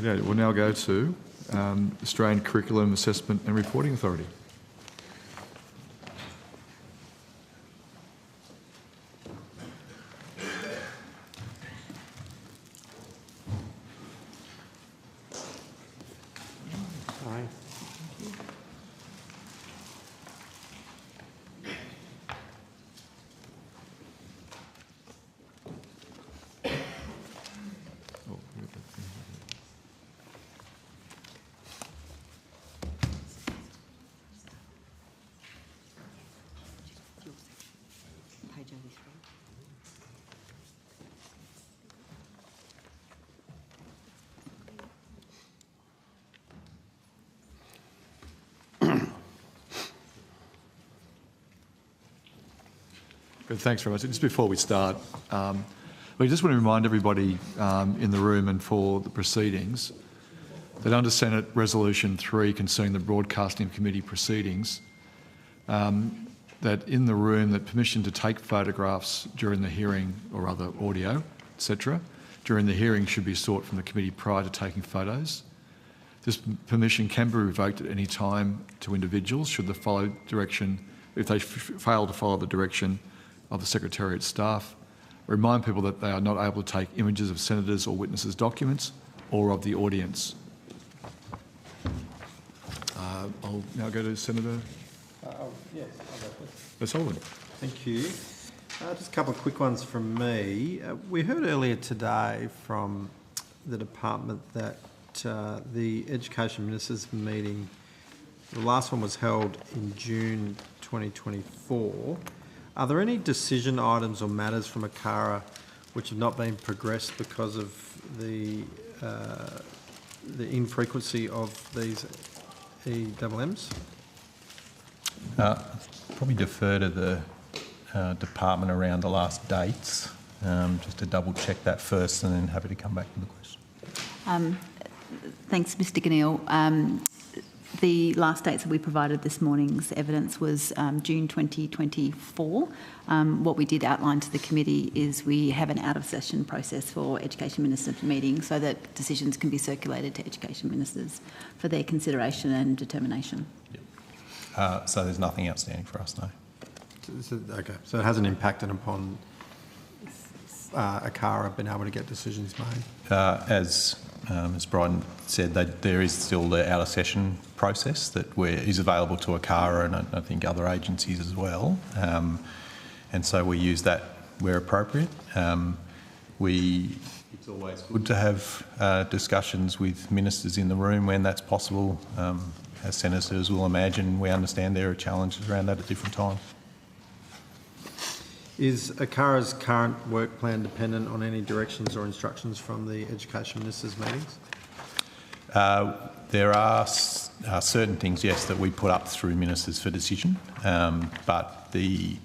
We'll now go to Australian Curriculum Assessment and Reporting Authority. Good, thanks very much. Just before we start, we just want to remind everybody in the room and for the proceedings that under Senate Resolution 3 concerning the Broadcasting Committee proceedings, that in the room that permission to take photographs during the hearing, or other audio, etc., during the hearing should be sought from the committee prior to taking photos. This permission can be revoked at any time to individuals should they follow direction, if they fail to follow the direction of the Secretariat staff. Remind people that they are not able to take images of senators or witnesses' documents or of the audience. I'll now go to Senator Sullivan. Thank you. Just a couple of quick ones from me. We heard earlier today from the department that the Education Ministers' meeting, the last one was held in June 2024. Are there any decision items or matters from ACARA which have not been progressed because of the infrequency of these EMMs? Probably defer to the department around the last dates, just to double check that first, and then happy to come back to the question. Thanks, Mr. Ganil. The last dates that we provided this morning's evidence was June 2024. What we did outline to the committee is we have an out-of-session process for Education Ministers' meetings so that decisions can be circulated to Education Ministers for their consideration and determination. Yep. So there's nothing outstanding for us, no. Okay, so it hasn't impacted upon ACARA being able to get decisions made? As Brian said, there is still the out-of-session process that is available to ACARA and I think other agencies as well. And so we use that where appropriate. It's always good to have discussions with ministers in the room when that's possible. As senators will imagine, we understand there are challenges around that at different times. Is ACARA's current work plan dependent on any directions or instructions from the Education Ministers' meetings? There are certain things, yes, that we put up through ministers for decision, but the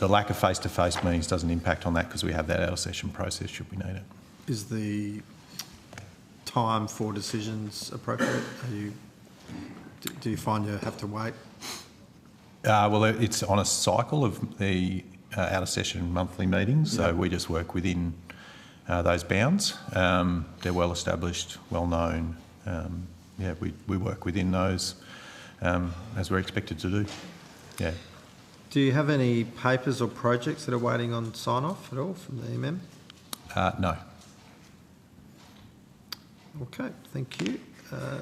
lack of face-to-face meetings doesn't impact on that because we have that out-of-session process should we need it. Is the time for decisions appropriate? Do you find you have to wait? Well, it's on a cycle of the out-of-session monthly meetings, so we just work within those bounds. They're well established, well known. We work within those as we're expected to do. Yeah. Do you have any papers or projects that are waiting on sign-off at all from the EMM? No. Okay, thank you.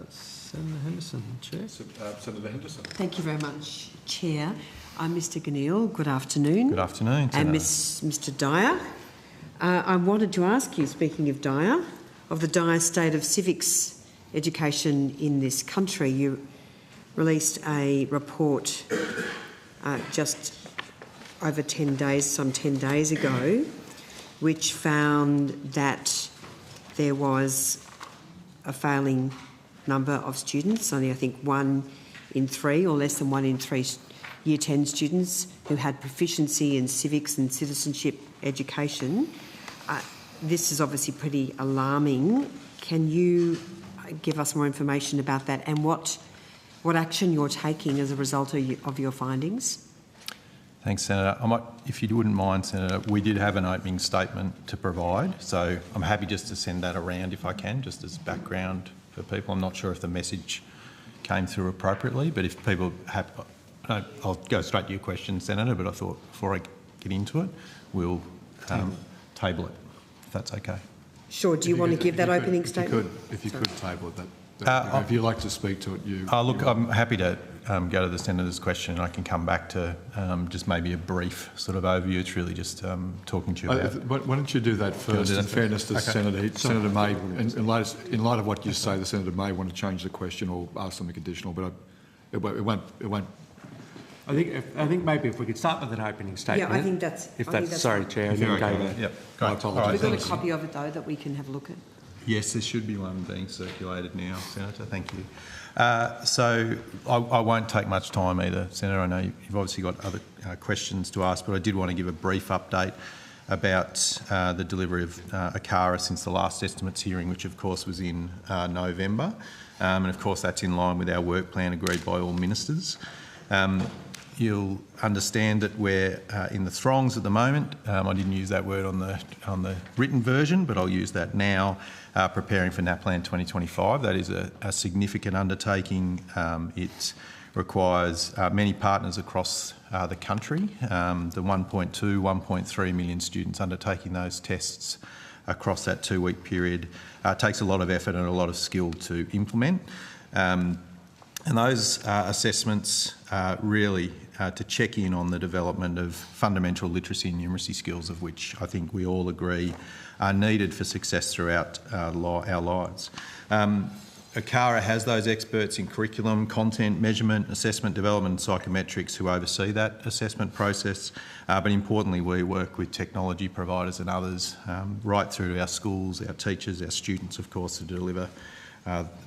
Senator Henderson, Chair. Senator Henderson. Thank you very much, Chair. I'm Mr Ganil. Good afternoon. Good afternoon, and Senator. Mr Dyer. I wanted to ask you, speaking of Dyer, of the dire state of civics education in this country. You released a report just over 10 days, some 10 days ago, which found that there was a failing number of students, only I think 1 in 3 or less than 1 in 3 Year 10 students who had proficiency in civics and citizenship education. This is obviously pretty alarming. Can you give us more information about that and what action you're taking as a result of your findings? Thanks, Senator. If you wouldn't mind, Senator, we did have an opening statement to provide, so I'm happy just to send that around if I can, just as background for people. I'm not sure if the message came through appropriately, but if people have... No, I'll go straight to your question, Senator, but I thought before I get into it, we'll table it, if that's okay. Sure. Do you want to give that opening statement? If you could table it, if you'd like to speak to it, look, I'm happy to go to the Senator's question, and I can come back to just maybe a brief sort of overview. It's really just talking to you about... Why don't you do that first? In fairness to Senator May, in light of what you say, the Senator may want to change the question or ask something additional, but it won't. I think maybe if we could start with an opening statement. Yeah, I think that's... Sorry, Chair. We've got a copy of it, though, that we can have a look at. Yes, there should be one being circulated now, Senator. Thank you. So I won't take much time either, Senator. I know you've obviously got other questions to ask, but I did want to give a brief update about the delivery of ACARA since the last estimates hearing, which of course was in November. And of course that's in line with our work plan agreed by all ministers. You'll understand that we're in the throngs at the moment. I didn't use that word on the written version, but I'll use that now, preparing for NAPLAN 2025. That is a significant undertaking. It requires many partners across the country, the 1.2, 1.3 million students undertaking those tests across that 2-week period. Takes a lot of effort and a lot of skill to implement. And those assessments really to check in on the development of fundamental literacy and numeracy skills, of which I think we all agree are needed for success throughout our lives. ACARA has those experts in curriculum, content, measurement, assessment, development and psychometrics who oversee that assessment process. But importantly, we work with technology providers and others right through to our schools, our teachers, our students, of course, to deliver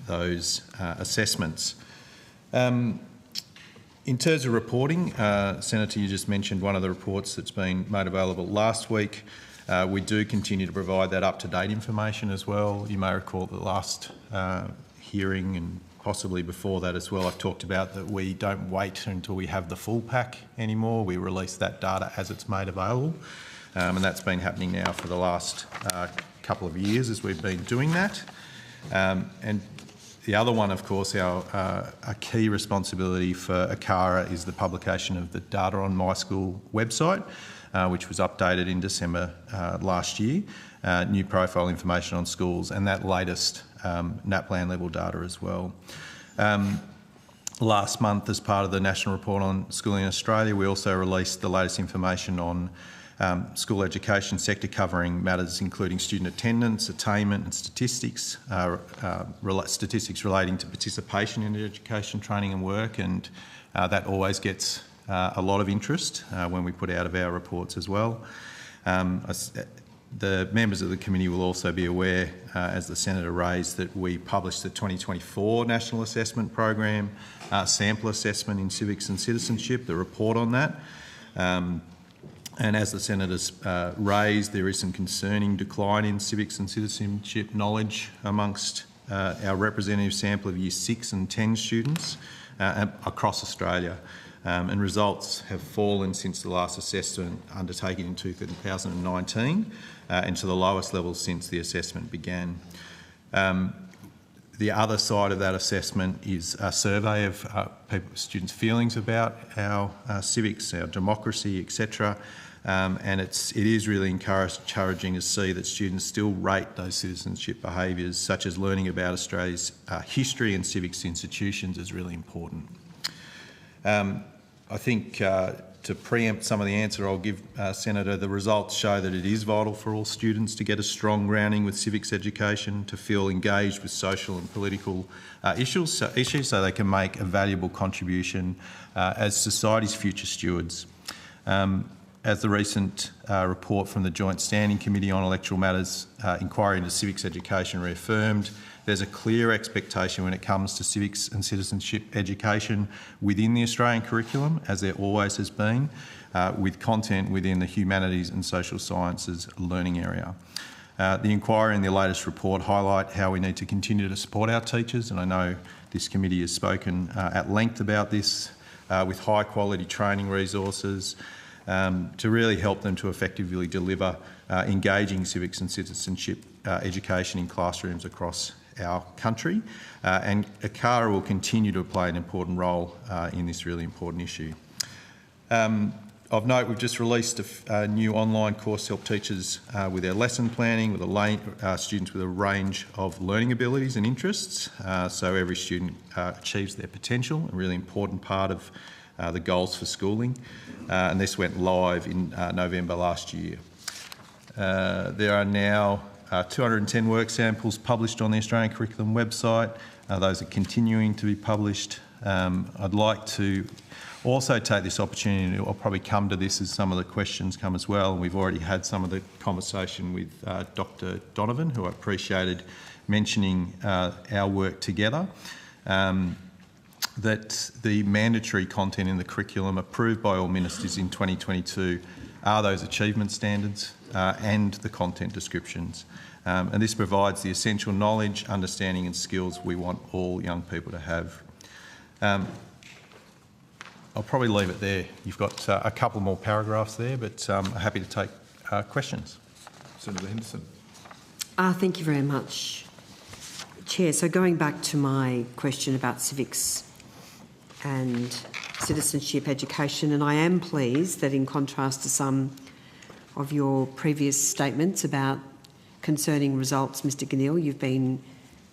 those assessments. In terms of reporting, Senator, you just mentioned one of the reports that's been made available last week. We do continue to provide that up-to-date information as well. You may recall the last hearing and possibly before that as well, I've talked about that we don't wait until we have the full pack anymore. We release that data as it's made available. And that's been happening now for the last couple of years as we've been doing that. And the other one, of course, a key responsibility for ACARA is the publication of the Data on My School website, which was updated in December last year. New profile information on schools and that latest NAPLAN level data as well. Last month, as part of the National Report on Schooling in Australia, we also released the latest information on school education sector, covering matters including student attendance, attainment and statistics, statistics relating to participation in education, training and work, and that always gets a lot of interest when we put out of our reports as well. The members of the committee will also be aware, as the Senator raised, that we published the 2024 National Assessment Program, sample assessment in civics and citizenship, the report on that. And as the Senator's raised, there is some concerning decline in civics and citizenship knowledge amongst our representative sample of Year 6 and 10 students across Australia. And results have fallen since the last assessment undertaken in 2019 and to the lowest levels since the assessment began. The other side of that assessment is a survey of students' feelings about our civics, our democracy, etc. And it is really encouraging to see that students still rate those citizenship behaviours, such as learning about Australia's history and civics institutions, as really important. I think to preempt some of the answer I'll give, Senator, the results show that it is vital for all students to get a strong grounding with civics education, to feel engaged with social and political issues so they can make a valuable contribution as society's future stewards. As the recent report from the Joint Standing Committee on Electoral Matters inquiry into civics education reaffirmed, there's a clear expectation when it comes to civics and citizenship education within the Australian curriculum, as there always has been, with content within the humanities and social sciences learning area. The inquiry and the latest report highlight how we need to continue to support our teachers, and I know this committee has spoken at length about this, with high quality training resources, to really help them to effectively deliver engaging civics and citizenship education in classrooms across our country. And ACARA will continue to play an important role in this really important issue. Of note, we've just released a new online course to help teachers with their lesson planning, with students with a range of learning abilities and interests, so every student achieves their potential, a really important part of the goals for schooling. And this went live in November last year. There are now 210 work samples published on the Australian Curriculum website. Those are continuing to be published. I'd like to also take this opportunity, I'll probably come to this as some of the questions come as well, and we've already had some of the conversation with Dr Donovan, who I appreciated mentioning our work together, that the mandatory content in the curriculum approved by all ministers in 2022 are those achievement standards and the content descriptions. And this provides the essential knowledge, understanding and skills we want all young people to have. I'll probably leave it there. You've got a couple more paragraphs there, but I'm happy to take questions. Senator Henderson. Thank you very much, Chair. So going back to my question about civics and citizenship education, and I am pleased that in contrast to some of your previous statements about concerning results, Mr Ganil, you've been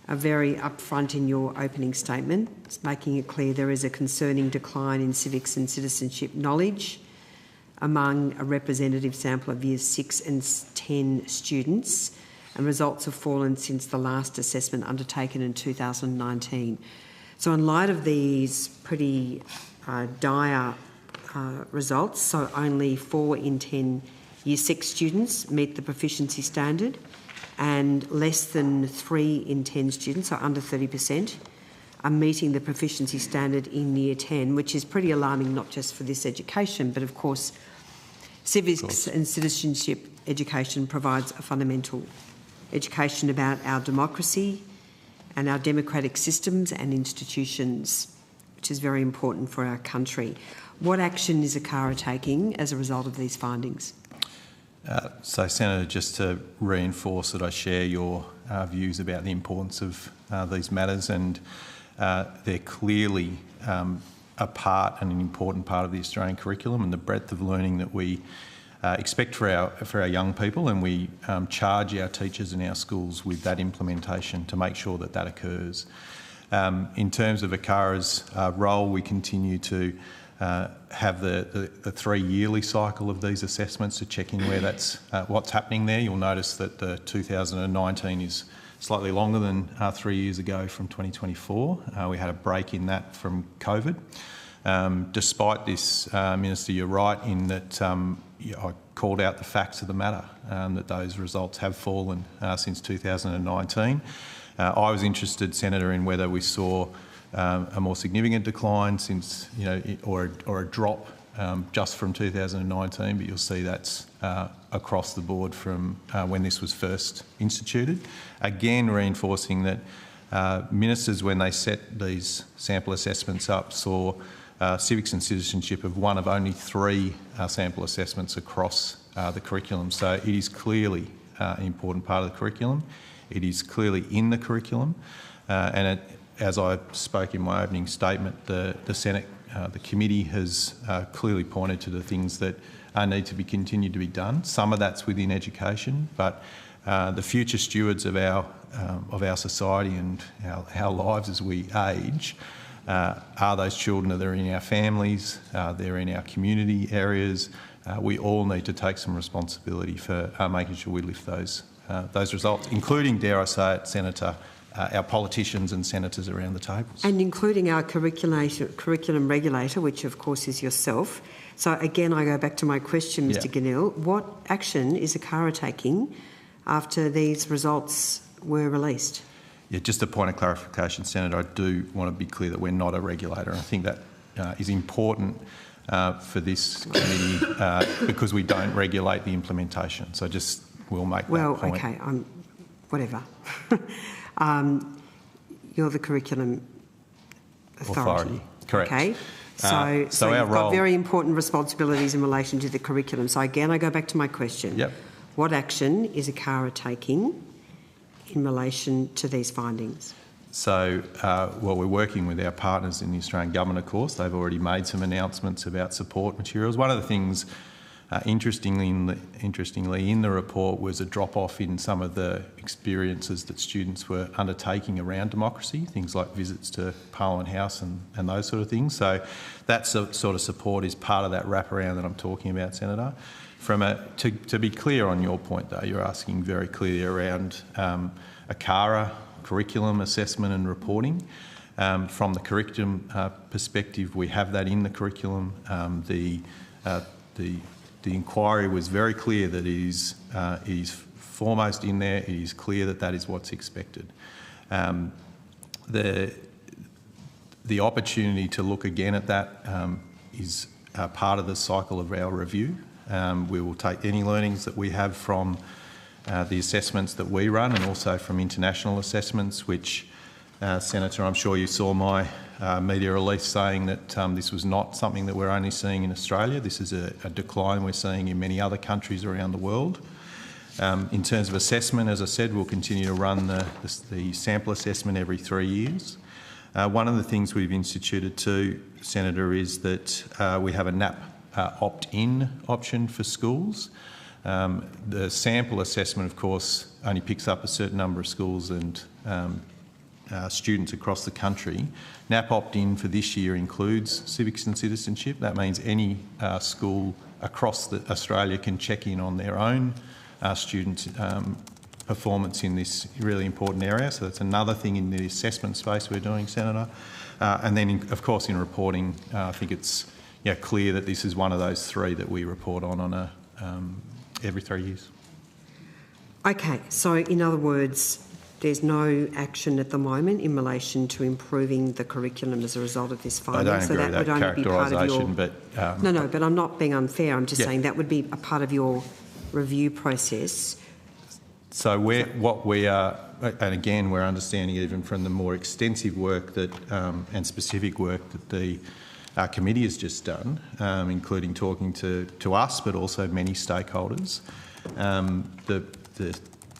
very upfront in your opening statement, making it clear there is a concerning decline in civics and citizenship knowledge among a representative sample of Years 6 and 10 students, and results have fallen since the last assessment undertaken in 2019. So in light of these pretty dire results, so only 4 in 10 Year 6 students meet the proficiency standard, and less than 3 in 10 students, so under 30%, are meeting the proficiency standard in Year 10, which is pretty alarming, not just for this education, but of course, civics and citizenship education provides a fundamental education about our democracy and our democratic systems and institutions, which is very important for our country. What action is ACARA taking as a result of these findings? So, Senator, just to reinforce that I share your views about the importance of these matters, and they're clearly a part and an important part of the Australian curriculum and the breadth of learning that we expect for our young people, and we charge our teachers and our schools with that implementation to make sure that that occurs. In terms of ACARA's role, we continue to have the 3 yearly cycle of these assessments to check in where that's what's happening there. You'll notice that the 2019 is slightly longer than 3 years ago from 2024. We had a break in that from COVID. Despite this, Minister, you're right in that I called out the facts of the matter, that those results have fallen since 2019. I was interested, Senator, in whether we saw a more significant decline since, or a drop just from 2019, but you'll see that's across the board from when this was first instituted. Again, reinforcing that ministers, when they set these sample assessments up, saw civics and citizenship of one of only 3 sample assessments across the curriculum. So it is clearly an important part of the curriculum. It is clearly in the curriculum, and as I spoke in my opening statement, the Senate, the committee has clearly pointed to the things that need to be continued to be done. Some of that's within education, but the future stewards of our society and our lives as we age are those children that are in our families, they're in our community areas. We all need to take some responsibility for making sure we lift those results, including, dare I say it, Senator, our politicians and senators around the tables. And including our curriculum regulator, which of course is yourself. So again, I go back to my question, Mr Ganil. What action is ACARA taking after these results were released? Yeah, just a point of clarification, Senator, I do want to be clear that we're not a regulator. I think that is important for this committee because we don't regulate the implementation. So just we'll make that point. Well, okay, whatever. You're the curriculum authority. Correct. Okay. So our you've got role- very important responsibilities in relation to the curriculum. So again, I go back to my question. Yep. What action is ACARA taking in relation to these findings? So, well, we're working with our partners in the Australian Government, of course. They've already made some announcements about support materials. One of the things, interestingly, in the report was a drop-off in some of the experiences that students were undertaking around democracy, things like visits to Parliament House and those sort of things. So that sort of support is part of that wraparound that I'm talking about, Senator. To be clear on your point, though, you're asking very clearly around ACARA, curriculum assessment and reporting. From the curriculum perspective, we have that in the curriculum. The inquiry was very clear that it is foremost in there. It is clear that that is what's expected. The opportunity to look again at that is part of the cycle of our review. We will take any learnings that we have from the assessments that we run and also from international assessments, which, Senator, I'm sure you saw my media release saying that this was not something that we're only seeing in Australia. This is a decline we're seeing in many other countries around the world. In terms of assessment, as I said, we'll continue to run the sample assessment every 3 years. One of the things we've instituted too, Senator, is that we have a NAP opt-in option for schools. The sample assessment, of course, only picks up a certain number of schools and students across the country. NAP opt-in for this year includes civics and citizenship. That means any school across Australia can check in on their own student performance in this really important area. So that's another thing in the assessment space we're doing, Senator. And then, of course, in reporting, I think it's clear that this is one of those three that we report on every 3 years. Okay, so in other words, there's no action at the moment in relation to improving the curriculum as a result of this finding. I don't agree with that characterisation, but... No, but I'm not being unfair. I'm just saying that would be a part of your review process. So what we are, and again, we're understanding even from the more extensive work that and specific work that the committee has just done, including talking to us, but also many stakeholders.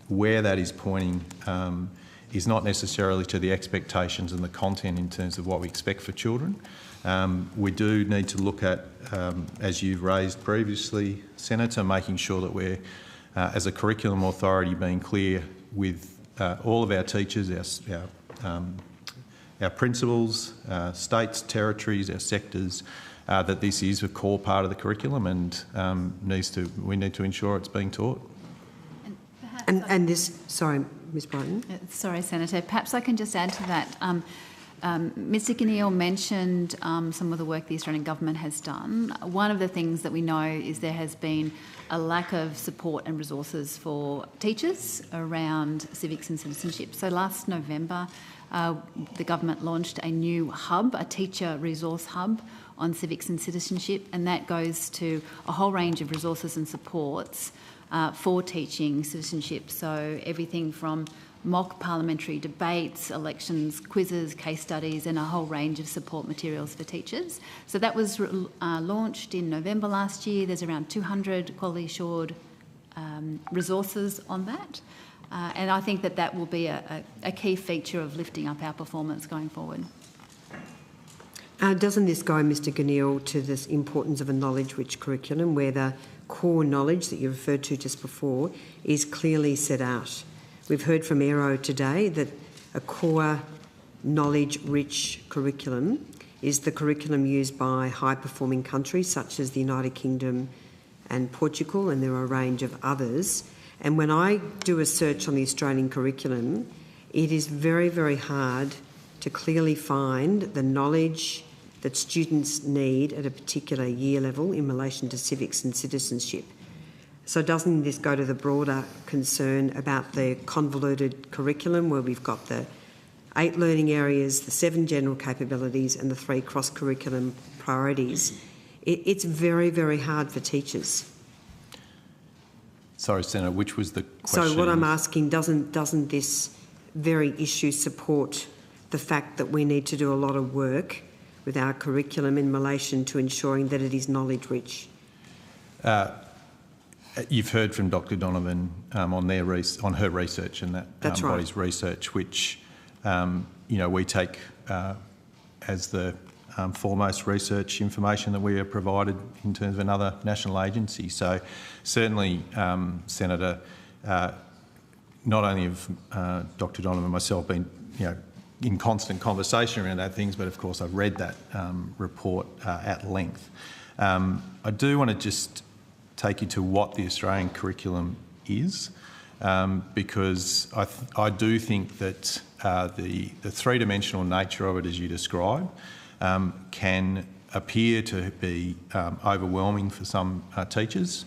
Where that is pointing is not necessarily to the expectations and the content in terms of what we expect for children. We do need to look at, as you've raised previously, Senator, making sure that we're, as a curriculum authority, being clear with all of our teachers, our principals, states, territories, our sectors, that this is a core part of the curriculum and we need to ensure it's being taught. And this, sorry, Ms Brighton. Sorry, Senator. Perhaps I can just add to that. Mr Kinneal mentioned some of the work the Australian Government has done. One of the things that we know is there has been a lack of support and resources for teachers around civics and citizenship. So last November, the government launched a new hub, a teacher resource hub on civics and citizenship, and that goes to a whole range of resources and supports for teaching citizenship. So everything from mock parliamentary debates, elections, quizzes, case studies, and a whole range of support materials for teachers. So that was launched in November last year. There's around 200 quality assured resources on that. And I think that will be a key feature of lifting up our performance going forward. Doesn't this go, Mr Kinneal, to this importance of a knowledge-rich curriculum where the core knowledge that you referred to just before is clearly set out? We've heard from Aero today that a core knowledge-rich curriculum is the curriculum used by high-performing countries such as the United Kingdom and Portugal, and there are a range of others. And when I do a search on the Australian curriculum, it is very, very hard to clearly find the knowledge that students need at a particular year level in relation to civics and citizenship. So doesn't this go to the broader concern about the convoluted curriculum where we've got the 8 learning areas, the 7 general capabilities and the 3 cross-curriculum priorities? It's very, very hard for teachers. Sorry, Senator, which was the question? So what I'm asking, doesn't this very issue support the fact that we need to do a lot of work with our curriculum in relation to ensuring that it is knowledge-rich? You've heard from Dr Donovan on her research and that body's research, which we take as the foremost research information that we are provided in terms of another national agency. So certainly, Senator, not only have Dr Donovan and myself been in constant conversation around that things, but of course I've read that report at length. I do want to just take you to what the Australian curriculum is, because I do think that the three-dimensional nature of it, as you describe, can appear to be overwhelming for some teachers.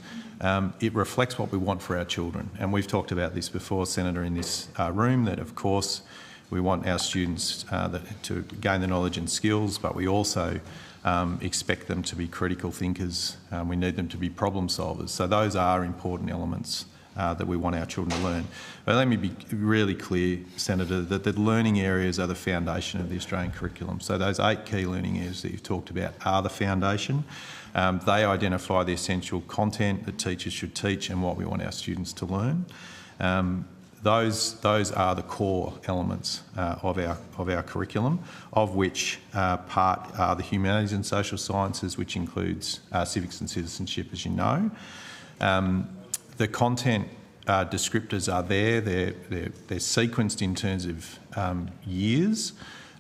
It reflects what we want for our children, and we've talked about this before, Senator, in this room, that of course we want our students to gain the knowledge and skills, but we also expect them to be critical thinkers. We need them to be problem solvers. So those are important elements that we want our children to learn. But let me be really clear, Senator, that the learning areas are the foundation of the Australian curriculum. So those 8 key learning areas that you've talked about are the foundation. They identify the essential content that teachers should teach and what we want our students to learn. Those are the core elements of our curriculum, of which part are the humanities and social sciences, which includes civics and citizenship, as you know. The content descriptors are there. They're sequenced in terms of years.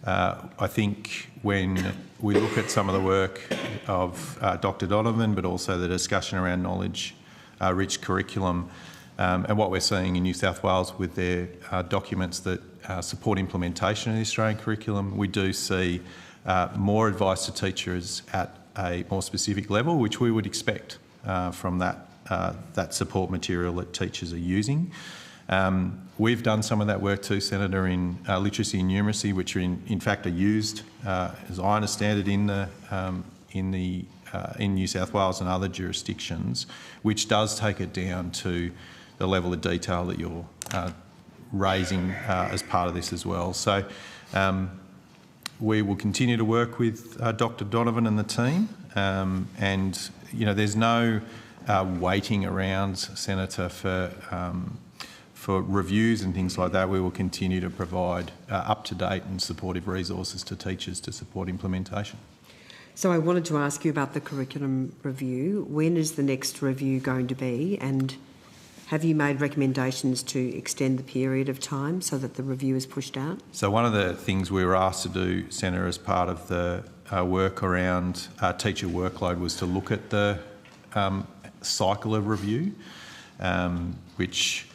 I think when we look at some of the work of Dr Donovan, but also the discussion around knowledge-rich curriculum, and what we're seeing in New South Wales with their documents that support implementation of the Australian curriculum, we do see more advice to teachers at a more specific level, which we would expect from that support material that teachers are using. We've done some of that work too, Senator, in literacy and numeracy, which in fact are used, as I understand it, in New South Wales and other jurisdictions, which does take it down to the level of detail that you're raising as part of this as well. So we will continue to work with Dr Donovan and the team, and there's no waiting around, Senator, for reviews and things like that. We will continue to provide up-to-date and supportive resources to teachers to support implementation. So I wanted to ask you about the curriculum review. When is the next review going to be, and have you made recommendations to extend the period of time so that the review is pushed out? So one of the things we were asked to do, Senator, as part of the work around teacher workload was to look at the cycle of review, which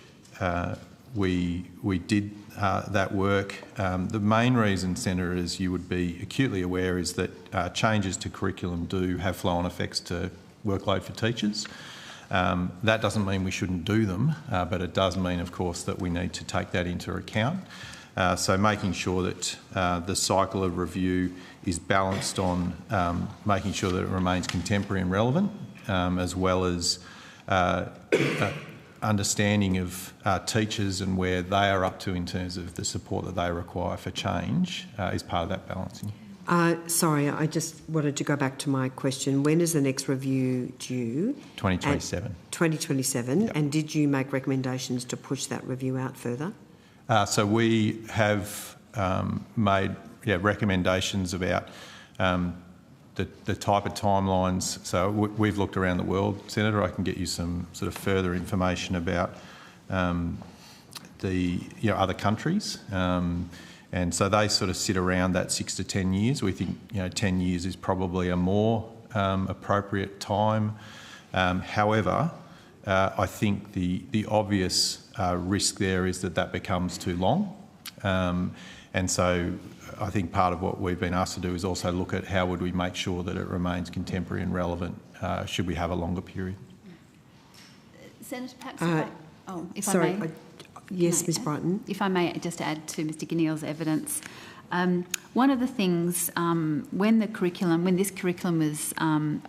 we did that work. The main reason, Senator, as you would be acutely aware, is that changes to curriculum do have flow-on effects to workload for teachers. That doesn't mean we shouldn't do them, but it does mean, of course, that we need to take that into account. So making sure that the cycle of review is balanced on making sure that it remains contemporary and relevant, as well as understanding of teachers and where they are up to in terms of the support that they require for change is part of that balancing. Sorry, I just wanted to go back to my question. When is the next review due? 2027. 2027. Yep. And did you make recommendations to push that review out further? So we have made recommendations about the type of timelines. So we've looked around the world, Senator. I can get you some sort of further information about the other countries. And so they sort of sit around that 6 to 10 years. We think 10 years is probably a more appropriate time. However, I think the obvious risk there is that becomes too long. And so I think part of what we've been asked to do is also look at how would we make sure that it remains contemporary and relevant should we have a longer period. Senator, perhaps if sorry, I may. Yes, Ms Brighton. If I may just add to Mr Gneill's evidence, one of the things when this curriculum was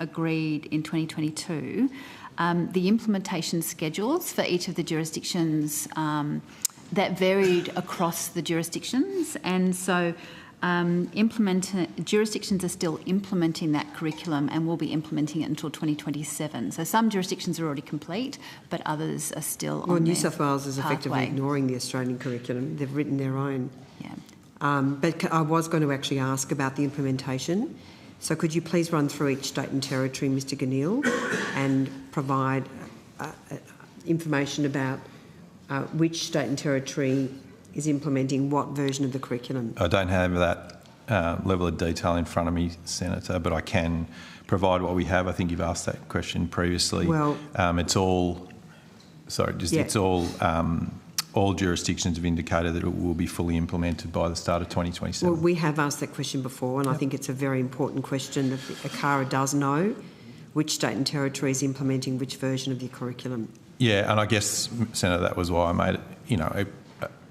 agreed in 2022, the implementation schedules for each of the jurisdictions that varied across the jurisdictions, and so Jurisdictions are still implementing that curriculum and will be implementing it until 2027. So some jurisdictions are already complete, but others are still on New their South Wales is effectively pathway. ignoring the Australian curriculum. They've written their own. Yeah. But I was going to actually ask about the implementation. So could you please run through each state and territory, Mr Ganil, and provide information about which state and territory is implementing what version of the curriculum? I don't have that level of detail in front of me, Senator, but I can provide what we have. I think you've asked that question previously. Well, it's all. Sorry, just yeah. it's all. All jurisdictions have indicated that it will be fully implemented by the start of 2027. Well, we have asked that question before, and I think it's a very important question that ACARA does know which state and territory is implementing which version of the curriculum. Yeah, and I guess, Senator, that was why I made it,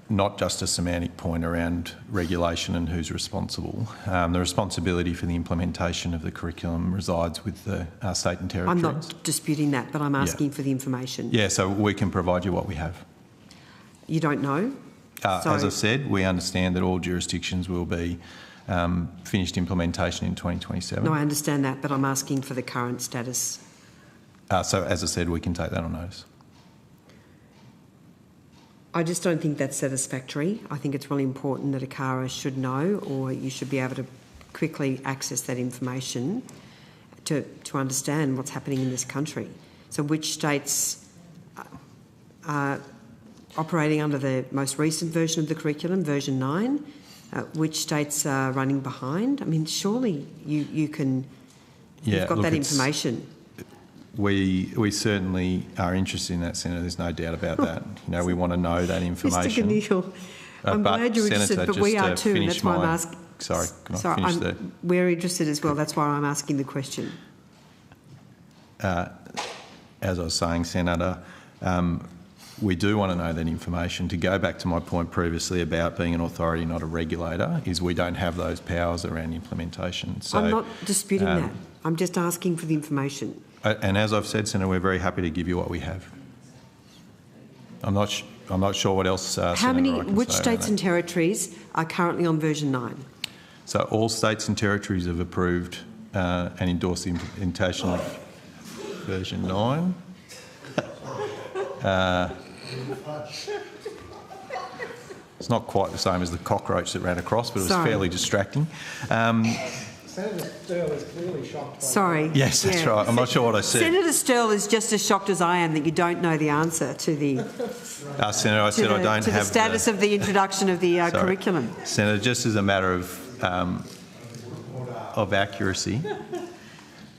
not just a semantic point around regulation and who's responsible. The responsibility for the implementation of the curriculum resides with the state and territories. I'm not disputing that, but I'm asking for the information. Yeah, so we can provide you what we have. You don't know? As I said, we understand that all jurisdictions will be finished implementation in 2027. No, I understand that, but I'm asking for the current status. So, as I said, we can take that on notice. I just don't think that's satisfactory. I think it's really important that ACARA should know, or you should be able to quickly access that information to understand what's happening in this country. So which states are operating under the most recent version of the curriculum, version 9, which states are running behind? I mean, surely you've got that information. We certainly are interested in that, Senator. There's no doubt about that. We want to know that information. Mr Ganil, I'm glad you're interested, Senator, but we are too, and that's why I'm asking. Sorry, can I finish that? We're interested as well. That's why I'm asking the question. As I was saying, Senator, we do want to know that information. To go back to my point previously about being an authority, not a regulator, is we don't have those powers around implementation. So, I'm not disputing that. I'm just asking for the information. And as I've said, Senator, we're very happy to give you what we have. I'm not sure what else. Which states and territories are currently on version 9? So all states and territories have approved and endorsed the implementation of version 9. It's not quite the same as the cockroach that ran across, but it was fairly distracting. Senator Sterle is clearly shocked. Sorry. Yes, that's right. I'm not sure what I said. Senator Sterle is just as shocked as I am that you don't know the answer to the. Senator, I said I don't have the status of the introduction of the curriculum. Senator, just as a matter of accuracy,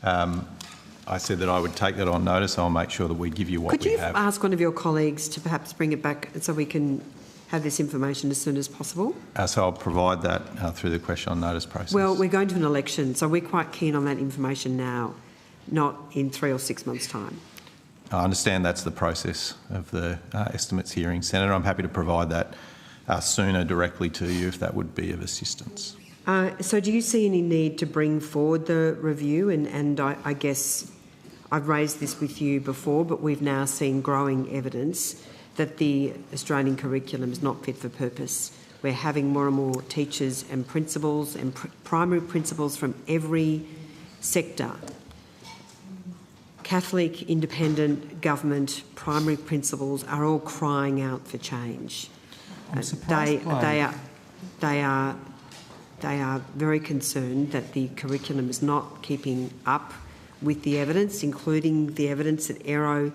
I said that I would take that on notice. I'll make sure that we give you what we have. Could you ask one of your colleagues to perhaps bring it back so we can have this information as soon as possible? So I'll provide that through the question on notice process. Well, we're going to an election, so we're quite keen on that information now, not in 3 or 6 months' time. I understand that's the process of the estimates hearing. Senator, I'm happy to provide that sooner directly to you if that would be of assistance. So do you see any need to bring forward the review? And I guess I've raised this with you before, but we've now seen growing evidence that the Australian curriculum is not fit for purpose. We're having more and more teachers and principals and primary principals from every sector. Catholic, independent, government, primary principals are all crying out for change. I'm surprised They are very concerned that the curriculum is not keeping up with the evidence, including the evidence that Aero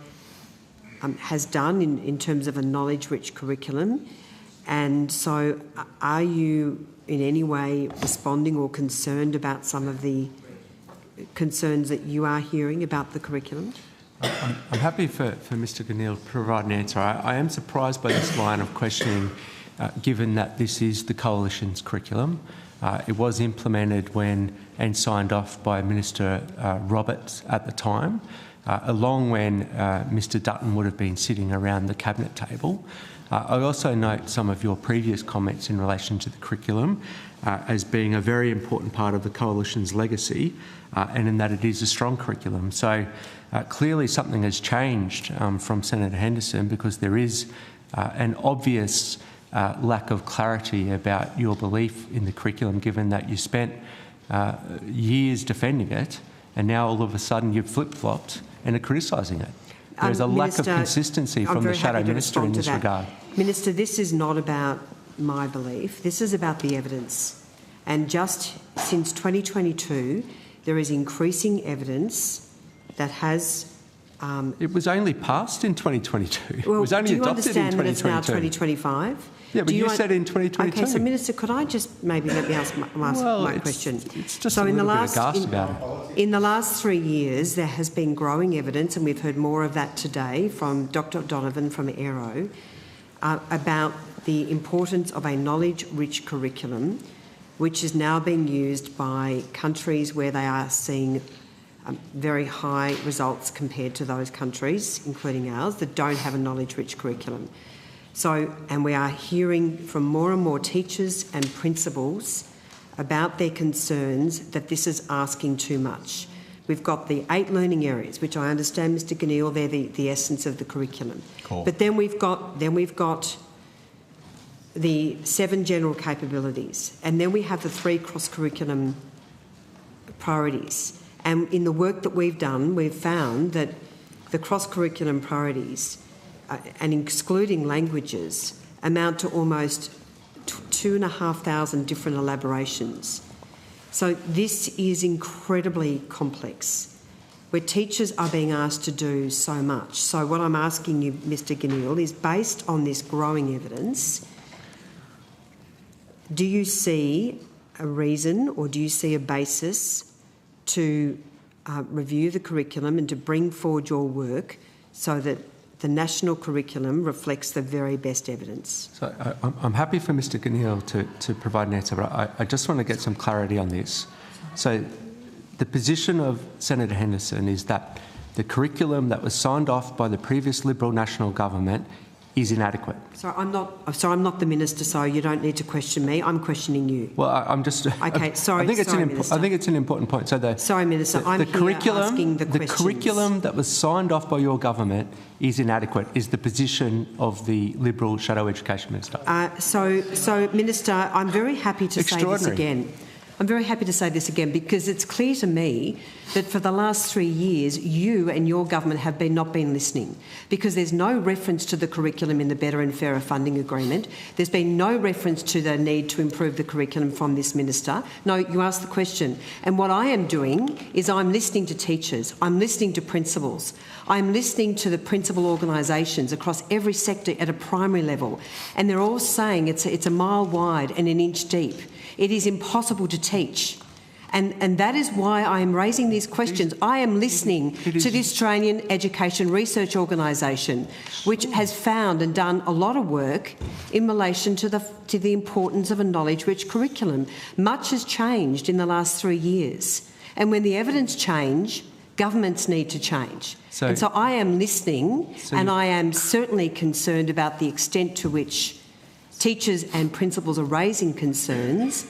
has done in terms of a knowledge-rich curriculum. And so are you in any way responding or concerned about some of the concerns that you are hearing about the curriculum? I'm happy for Mr Ganil to provide an answer. I am surprised by this line of questioning, given that this is the Coalition's curriculum. It was implemented and signed off by Minister Roberts at the time, along when Mr Dutton would have been sitting around the Cabinet table. I also note some of your previous comments in relation to the curriculum as being a very important part of the Coalition's legacy, and in that it is a strong curriculum. So clearly something has changed from Senator Henderson, because there is an obvious lack of clarity about your belief in the curriculum, given that you spent years defending it and now all of a sudden you've flip-flopped and are criticising it. There's a lack of consistency from the Shadow Minister in this regard. Minister, this is not about my belief. This is about the evidence. And just since 2022, there is increasing evidence that has... it was only passed in 2022. Well, it was only do you adopted in 2022. understand that it's now 2025? Yeah, but you said in 2022. Okay, so Minister, could I just maybe let me ask my question? It's just a little bit aghast about it. In the last 3 years, there has been growing evidence, and we've heard more of that today from Dr Donovan from Aero, about the importance of a knowledge-rich curriculum, which is now being used by countries where they are seeing very high results compared to those countries, including ours, that don't have a knowledge-rich curriculum. So, and we are hearing from more and more teachers and principals about their concerns that this is asking too much. We've got the 8 learning areas, which I understand, Mr Ganil, they're the essence of the curriculum. Cool. But then we've got the 7 general capabilities, and then we have the 3 cross-curriculum priorities. And in the work that we've done, we've found that the cross-curriculum priorities, and excluding languages, amount to almost 2,500 different elaborations. So this is incredibly complex, where teachers are being asked to do so much. So what I'm asking you, Mr Ganil, is based on this growing evidence, do you see a reason or do you see a basis to review the curriculum and to bring forward your work so that the national curriculum reflects the very best evidence? So I'm happy for Mr Ganil to provide an answer, but I just want to get some clarity on this. So the position of Senator Henderson is that the curriculum that was signed off by the previous Liberal National Government is inadequate. So I'm not the minister, so you don't need to question me. I'm questioning you. Well, I'm just... Okay, sorry, I think it's an important point. So sorry, Minister, I'm asking the questions. The curriculum that was signed off by your government is inadequate, is the position of the Liberal Shadow Education Minister. So, Minister, I'm very happy to say this again. I'm very happy to say this again because it's clear to me that for the last 3 years, you and your government have not been listening, because there's no reference to the curriculum in the Better and Fairer Funding Agreement. There's been no reference to the need to improve the curriculum from this minister. No, you asked the question. And what I am doing is I'm listening to teachers, I'm listening to principals, I'm listening to the principal organisations across every sector at a primary level, and they're all saying it's a mile wide and an inch deep. It is impossible to teach. And that is why I am raising these questions. I am listening to the Australian Education Research Organisation, which has found and done a lot of work in relation to the importance of a knowledge-rich curriculum. Much has changed in the last 3 years. And when the evidence change, governments need to change. So I am listening, and I am certainly concerned about the extent to which teachers and principals are raising concerns,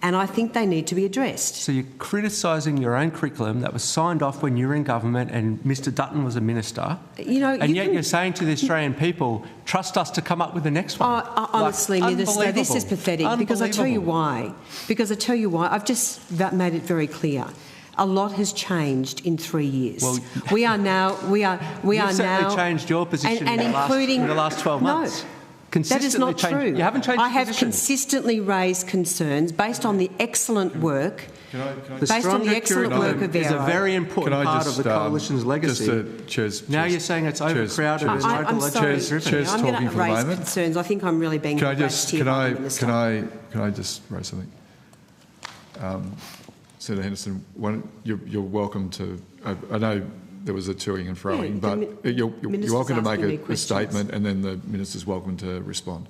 and I think they need to be addressed. So you're criticising your own curriculum that was signed off when you were in government and Mr Dutton was a minister, you're saying to the Australian people, trust us to come up with the next one. Honestly, Minister, this is pathetic, because I tell you why. I've just made it very clear. A lot has changed in 3 years. Well, we are now... You've certainly changed your position in the last 12 months. No. That is not true. You haven't changed I have consistently raised concerns based on the excellent work. Based on the excellent work of is a very important part of the coalition's legacy. Now you're saying it's overcrowded and I'm sorry. I'm going to raise concerns. I think I'm really being harassed here by the Minister. Can I just raise something? Senator Henderson, you're welcome to... I know there was a toing and froing, but you're welcome to make a statement, and then the Minister's welcome to respond.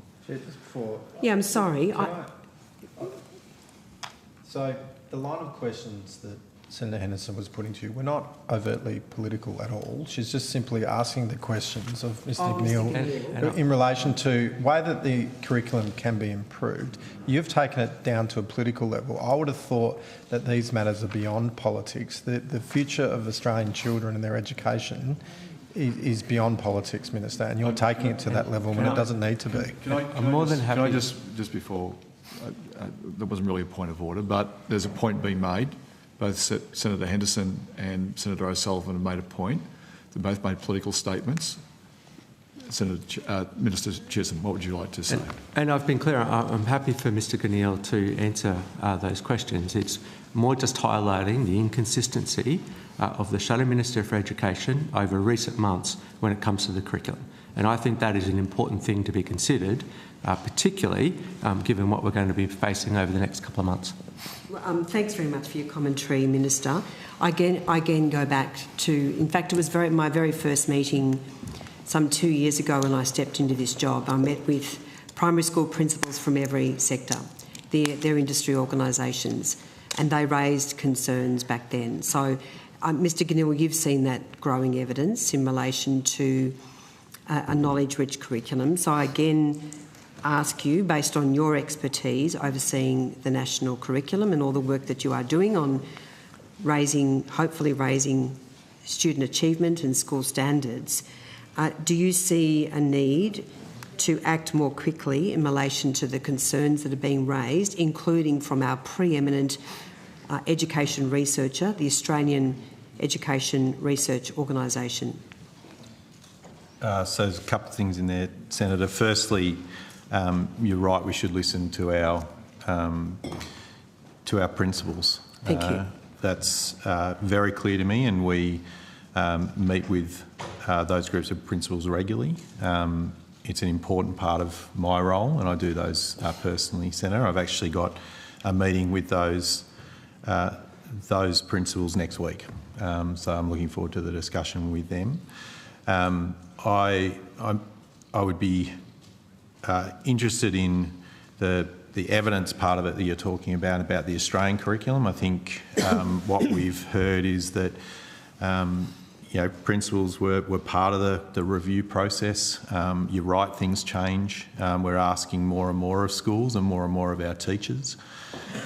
Yeah, I'm sorry. So the line of questions that Senator Henderson was putting to you were not overtly political at all. She's just simply asking the questions of Mr Ganil in relation to the way that the curriculum can be improved. You've taken it down to a political level. I would have thought that these matters are beyond politics. The future of Australian children and their education is beyond politics, Minister, and you're taking it to that level when it doesn't need to be. I'm more than happy. Can I just before, there wasn't really a point of order, but there's a point being made. Both Senator Henderson and Senator O'Sullivan have made a point. They both made political statements. Minister Chisholm, what would you like to say? And I've been clear, I'm happy for Mr Ganil to answer those questions. It's more just highlighting the inconsistency of the Shadow Minister for Education over recent months when it comes to the curriculum. And I think that is an important thing to be considered, particularly given what we're going to be facing over the next couple of months. Thanks very much for your commentary, Minister. I again go back to, in fact, it was my very first meeting some 2 years ago when I stepped into this job. I met with primary school principals from every sector, their industry organisations, and they raised concerns back then. So, Mr Ganil, you've seen that growing evidence in relation to a knowledge-rich curriculum. So I again ask you, based on your expertise overseeing the national curriculum and all the work that you are doing on hopefully raising student achievement and school standards, do you see a need to act more quickly in relation to the concerns that are being raised, including from our preeminent education researcher, the Australian Education Research Organisation? So there's a couple of things in there, Senator. Firstly, you're right, we should listen to our principals. Thank you. That's very clear to me, and we meet with those groups of principals regularly. It's an important part of my role, and I do those personally, Senator. I've actually got a meeting with those principals next week, so I'm looking forward to the discussion with them. I would be interested in the evidence part of it that you're talking about the Australian curriculum. I think what we've heard is that principals were part of the review process. You're right, things change. We're asking more and more of schools and more of our teachers.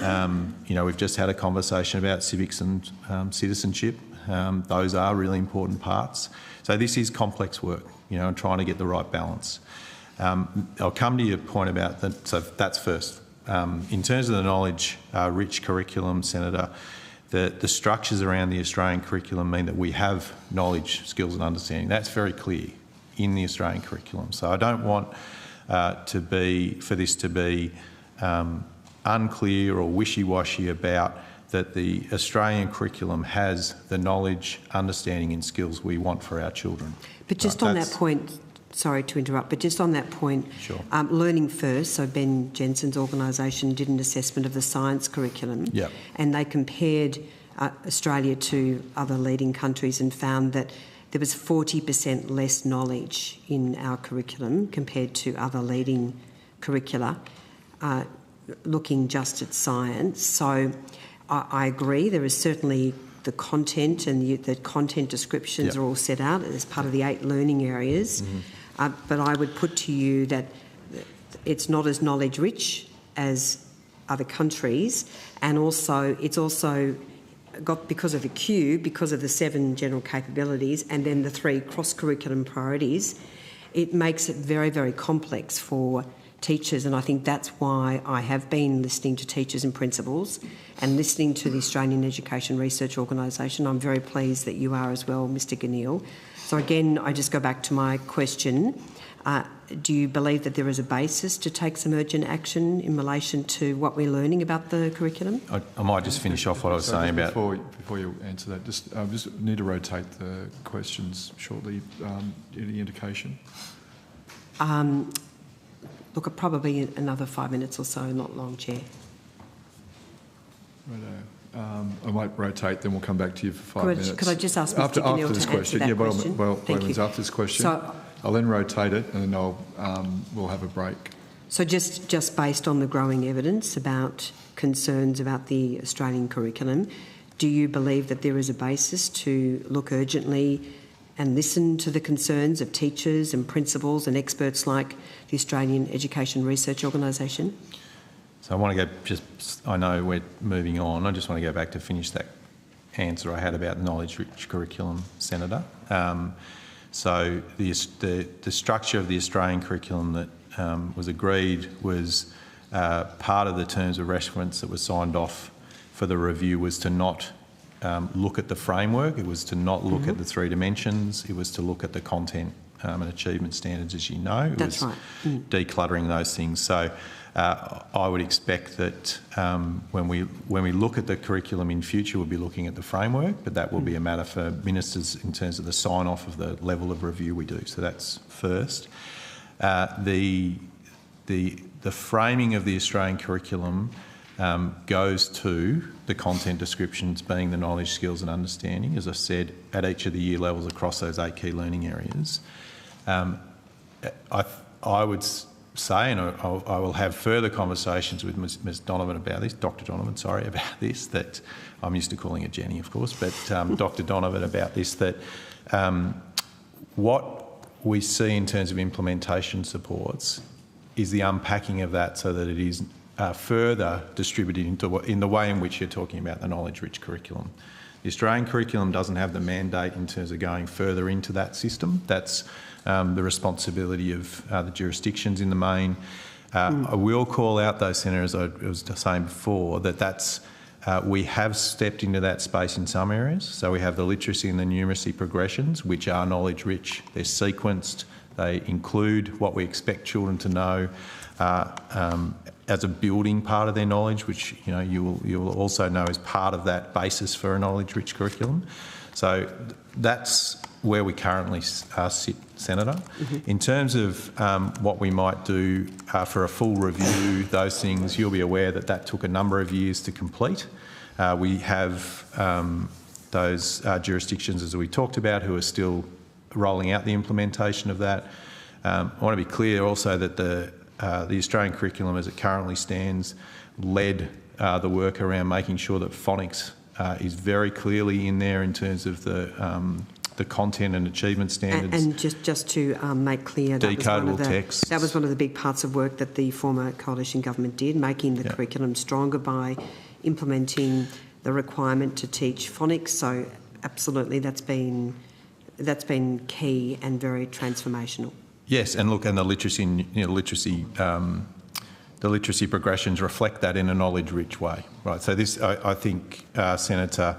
We've just had a conversation about civics and citizenship. Those are really important parts. So this is complex work, and trying to get the right balance. I'll come to your point about that. So that's first. In terms of the knowledge-rich curriculum, Senator, the structures around the Australian curriculum mean that we have knowledge, skills and understanding. That's very clear in the Australian curriculum. So I don't want for this to be unclear or wishy-washy about that the Australian curriculum has the knowledge, understanding and skills we want for our children. But just on that point, sorry to interrupt, but just on that point, sure. Learning First, so Ben Jensen's organisation did an assessment of the science curriculum, yep. And they compared Australia to other leading countries and found that there was 40% less knowledge in our curriculum compared to other leading curricula, looking just at science. So I agree, there is certainly the content, and the content descriptions yep. are all set out as part of the 8 learning areas. Mm-hmm. But I would put to you that it's not as knowledge-rich as other countries, and also it's also got, because of the Q, because of the 7 general capabilities and then the 3 cross-curriculum priorities, it makes it very, very complex for teachers, and I think that's why I have been listening to teachers and principals and listening to the Australian Education Research Organisation. I'm very pleased that you are as well, Mr Ganil. So again, I just go back to my question. Do you believe that there is a basis to take some urgent action in relation to what we're learning about the curriculum? I might just finish off what I was saying about... Before you answer that, just need to rotate the questions shortly. Any indication? Look, probably another 5 minutes or so, not long, Chair. Righto. I might rotate, then we'll come back to you for 5 minutes. Could I just ask Mr Ganil to answer that question? After this question. So, I'll then rotate it, and then we'll have a break. So just based on the growing evidence about concerns about the Australian curriculum, do you believe that there is a basis to look urgently and listen to the concerns of teachers and principals and experts like the Australian Education Research Organisation? So I want to go, I know we're moving on, I just want to go back to finish that answer I had about the knowledge-rich curriculum, Senator. So the structure of the Australian curriculum that was agreed was part of the terms of reference that was signed off for the review was to not look at the framework, it was to not look at the three dimensions, it was to look at the content and achievement standards, as you know. It That's was right. decluttering those things. So I would expect that when we look at the curriculum in future, we'll be looking at the framework, but that will be a matter for ministers in terms of the sign-off of the level of review we do. So that's first. The framing of the Australian curriculum goes to the content descriptions being the knowledge, skills and understanding, as I said, at each of the year levels across those 8 key learning areas. I would say, and I will have further conversations with Ms Donovan about this, Dr Donovan, sorry, about this, that I'm used to calling her Jenny, of course, but Dr Donovan about this, that what we see in terms of implementation supports is the unpacking of that so that it is further distributed in the way in which you're talking about the knowledge-rich curriculum. The Australian curriculum doesn't have the mandate in terms of going further into that system. That's the responsibility of the jurisdictions in the main. I will call out, though, Senator, as I was saying before, that we have stepped into that space in some areas. So we have the literacy and the numeracy progressions, which are knowledge-rich. They're sequenced. They include what we expect children to know as a building part of their knowledge, which you will also know is part of that basis for a knowledge-rich curriculum. So that's where we currently sit, Senator. In terms of what we might do for a full review, those things, you'll be aware that took a number of years to complete. We have those jurisdictions, as we talked about, who are still rolling out the implementation of that. I want to be clear also that the Australian curriculum as it currently stands led the work around making sure that phonics is very clearly in there in terms of the content and achievement standards. And just to make clear, that was one of the big parts of work that the former coalition government did, making the curriculum stronger by implementing the requirement to teach phonics. So absolutely, that's been key and very transformational. Yes, and look, and the literacy progressions reflect that in a knowledge-rich way, right? So this, I think, Senator,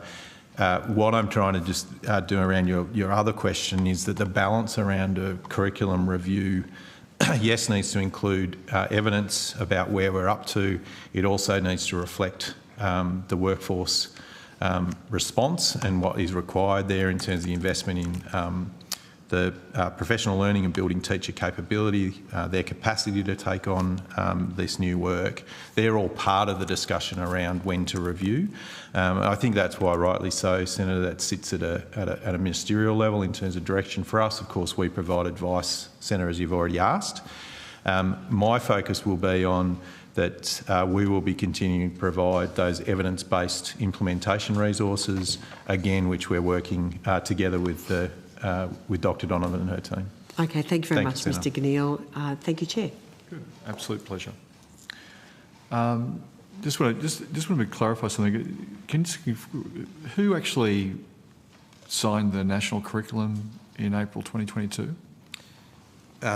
what I'm trying to just do around your other question is that the balance around a curriculum review, yes, needs to include evidence about where we're up to. It also needs to reflect the workforce response and what is required there in terms of the investment in the professional learning and building teacher capability, their capacity to take on this new work. They're all part of the discussion around when to review. I think that's why, rightly so, Senator, that sits at a ministerial level in terms of direction for us. Of course, we provide advice, Senator, as you've already asked. My focus will be on that we will be continuing to provide those evidence-based implementation resources, again, which we're working together with Dr Donovan and her team. Okay, thank you very much, Mr Ganil. Thank you, Chair. Good. Absolute pleasure. Just want to clarify something. Who actually signed the national curriculum in April 2022?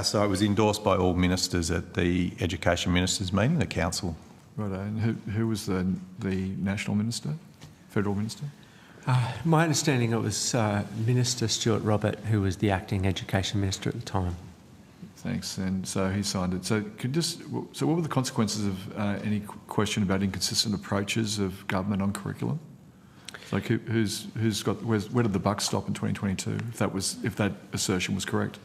So it was endorsed by all ministers at the Education Ministers meeting, the Council. Right, and who was the national minister, federal minister? My understanding, it was Minister Stuart Robert, who was the acting Education Minister at the time. Thanks. And so he signed it. So what were the consequences of any question about inconsistent approaches of government on curriculum? Like where did the buck stop in 2022? If that assertion was correct.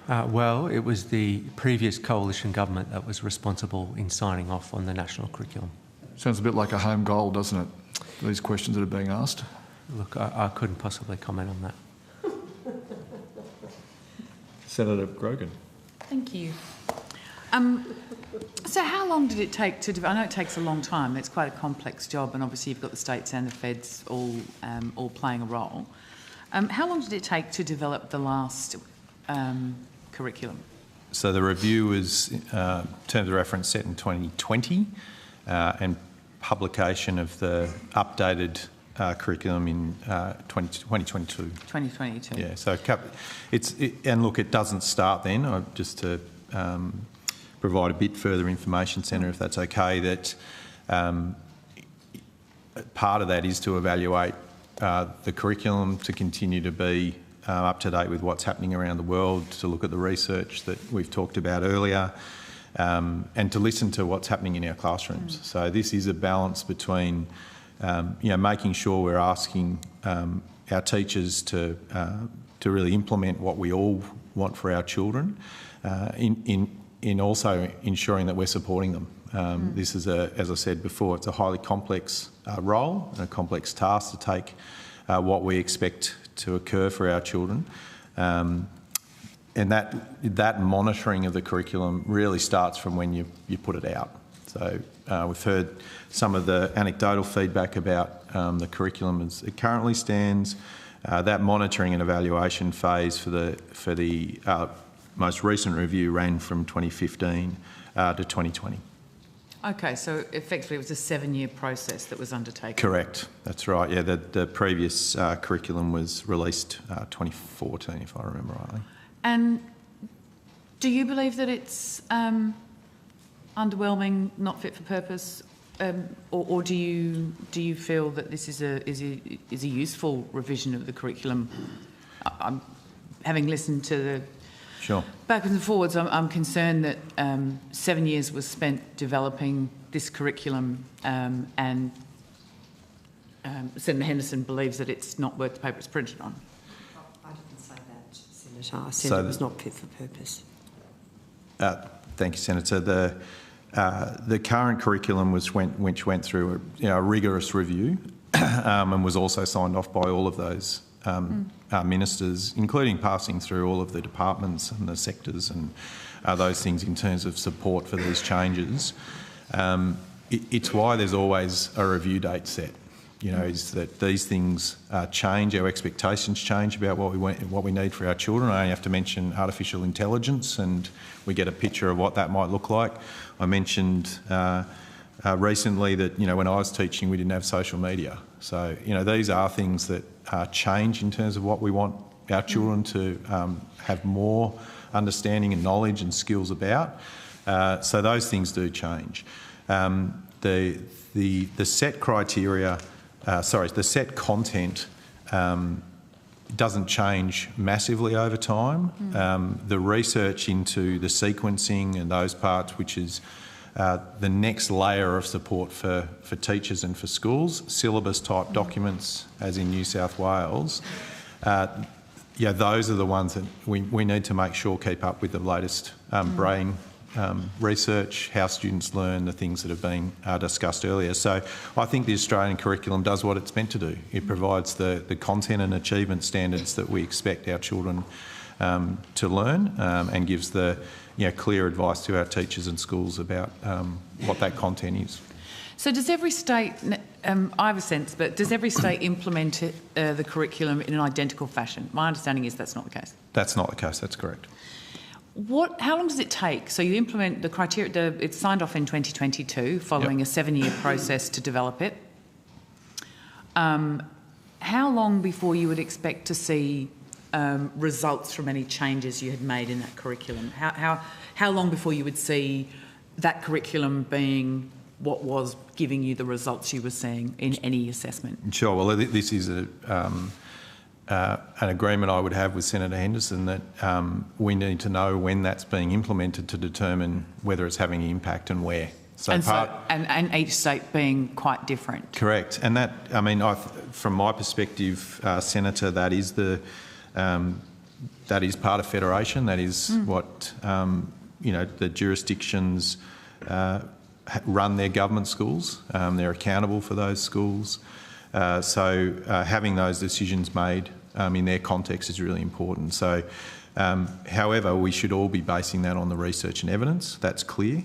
Well, it was the previous coalition government that was responsible in signing off on the national curriculum. Sounds a bit like a home goal, doesn't it? These questions that are being asked. Look, I couldn't possibly comment on that. Senator Grogan. Thank you. So how long did it take to develop? I know it takes a long time. It's quite a complex job, and obviously you've got the states and the feds all playing a role. How long did it take to develop the last curriculum? So the review was, terms of reference, set in 2020, and publication of the updated curriculum in 2022. 2022. Yeah, so and look, it doesn't start then. Just to provide a bit further information, Senator, if that's okay, that part of that is to evaluate the curriculum, to continue to be up to date with what's happening around the world, to look at the research that we've talked about earlier, and to listen to what's happening in our classrooms. So this is a balance between making sure we're asking our teachers to really implement what we all want for our children, in also ensuring that we're supporting them. This is, as I said before, it's a highly complex role and a complex task to take what we expect to occur for our children. And that monitoring of the curriculum really starts from when you put it out. So we've heard some of the anecdotal feedback about the curriculum as it currently stands. That monitoring and evaluation phase for the most recent review ran from 2015 to 2020. Okay, so effectively it was a 7-year process that was undertaken. Correct, that's right. Yeah, the previous curriculum was released 2014, if I remember rightly. And do you believe that it's underwhelming, not fit for purpose, or do you feel that this is a useful revision of the curriculum? I'm having listened to the Sure. backwards and forwards, I'm concerned that 7 years was spent developing this curriculum, and Senator Henderson believes that it's not worth the paper it's printed on. I didn't say that, Senator. I said it was not fit for purpose. Thank you, Senator. The current curriculum which went through a rigorous review and was also signed off by all of those ministers, including passing through all of the departments and the sectors and those things in terms of support for these changes. It's why there's always a review date set. Is that these things change, our expectations change about what we need for our children. I only have to mention artificial intelligence, and we get a picture of what that might look like. I mentioned recently that when I was teaching, we didn't have social media. So these are things that change in terms of what we want our children to have more understanding and knowledge and skills about. So those things do change. The set criteria, the set content doesn't change massively over time. The research into the sequencing and those parts, which is the next layer of support for teachers and for schools, syllabus-type documents, as in New South Wales, those are the ones that we need to make sure keep up with the latest brain research, how students learn, the things that have been discussed earlier. So I think the Australian curriculum does what it's meant to do. It provides the content and achievement standards that we expect our children to learn, and gives the clear advice to our teachers and schools about what that content is. So does every state, I have a sense, but does every state implement the curriculum in an identical fashion? My understanding is that's not the case. That's not the case, that's correct. How long does it take? So you implement the criteria, it's signed off in 2022 following a 7-year process to develop it. How long before you would expect to see results from any changes you had made in that curriculum? How long before you would see that curriculum being what was giving you the results you were seeing in any assessment? Sure. Well, this is an agreement I would have with Senator Henderson that we need to know when that's being implemented to determine whether it's having an impact and where. And each state being quite different. Correct. And that, from my perspective, Senator, that is part of federation. That is what the jurisdictions run their government schools. They're accountable for those schools. So having those decisions made in their context is really important. So, however, we should all be basing that on the research and evidence. That's clear.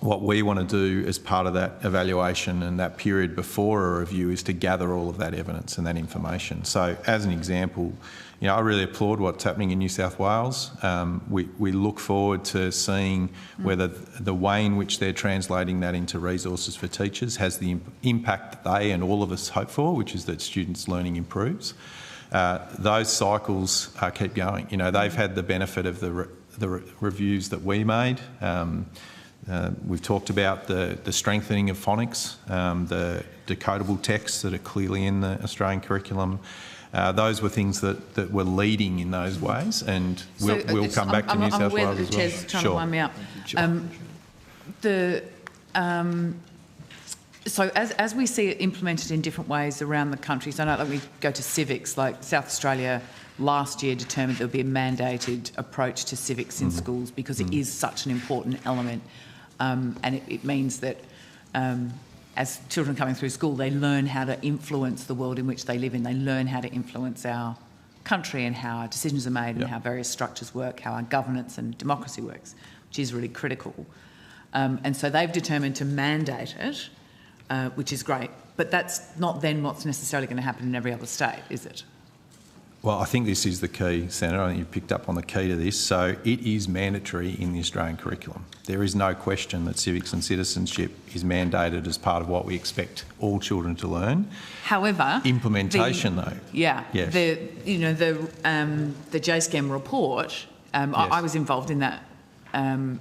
what we want to do as part of that evaluation and that period before a review is to gather all of that evidence and that information. So as an example, you know, I really applaud what's happening in New South Wales. We look forward to seeing whether the way in which they're translating that into resources for teachers has the impact that they and all of us hope for, which is that students' learning improves. Those cycles keep going. You know, they've had the benefit of the reviews that we made. We've talked about the strengthening of phonics, the decodable texts that are clearly in the Australian curriculum. Those were things that were leading in those ways, and we'll come back to New South Wales as well. I'm aware that the Chair's trying to wind me up. So as we see it implemented in different ways around the country, so I know, like, we go to civics, like South Australia last year determined there would be a mandated approach to civics in schools because it is such an important element, and it means that as children coming through school, they learn how to influence the world in which they live in. They learn how to influence our country and how our decisions are made and how various structures work, how our governance and democracy works, which is really critical. And so they've determined to mandate it, which is great. But that's not then what's necessarily going to happen in every other state, is it? Well, I think this is the key, Senator. I think you've picked up on the key to this. So it is mandatory in the Australian curriculum. There is no question that civics and citizenship is mandated as part of what we expect all children to learn. However, implementation, though. Yeah. Yes. The JSCAM report. Yes. I was involved in that, and